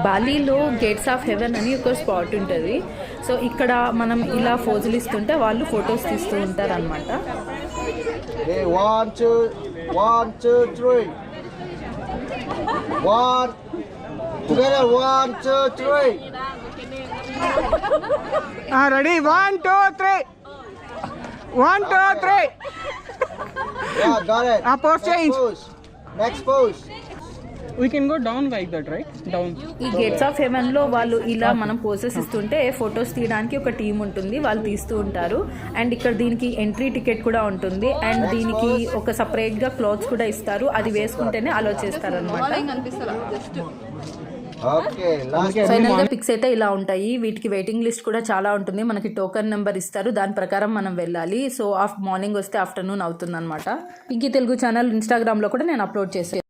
బాలీలో gates of haven అని ఒక spot ఉంటుంది. సో ఇక్కడ మనం ఇలా ఫోజులు ఇస్తుంటే వాళ్ళు ఫొటోస్ తీస్తూ ఉంటారు అనమాట. 1 2 1 2 3 1 together 1 2 3 ready 1 2 3 1 2 3 yeah got it pose change next pose we can go down like that right down. ఈ గేట్స్ ఆఫ్ హెవెన్ లో వాళ్ళు ఇలా మనం పోసెస్ ఇస్తుంటే ఫొటోస్ తీయడానికి ఒక టీం ఉంటుంది, వాళ్ళు తీస్తూ ఉంటారు. అండ్ ఇక్కడ దీనికి ఎంట్రీ టికెట్ కూడా ఉంటుంది. అండ్ దీనికి ఒక సపరేట్ గా క్లాత్స్ కూడా ఇస్తారు, అది వేసుకుంటేనే అలో చేస్తారు అనమాట. ఫైనల్ గా పిక్స్ అయితే ఇలా ఉంటాయి. వీటికి వెయిటింగ్ లిస్ట్ కూడా చాలా ఉంటుంది. మనకి టోకెన్ నెంబర్ ఇస్తారు, దాని ప్రకారం మనం వెళ్ళాలి. సో మార్నింగ్ వస్తే ఆఫ్టర్నూన్ అవుతుంది అనమాట. పింకీ తెలుగు ఛానల్ ఇన్స్టాగ్రామ్ లో కూడా నేను అప్లోడ్ చేశాను.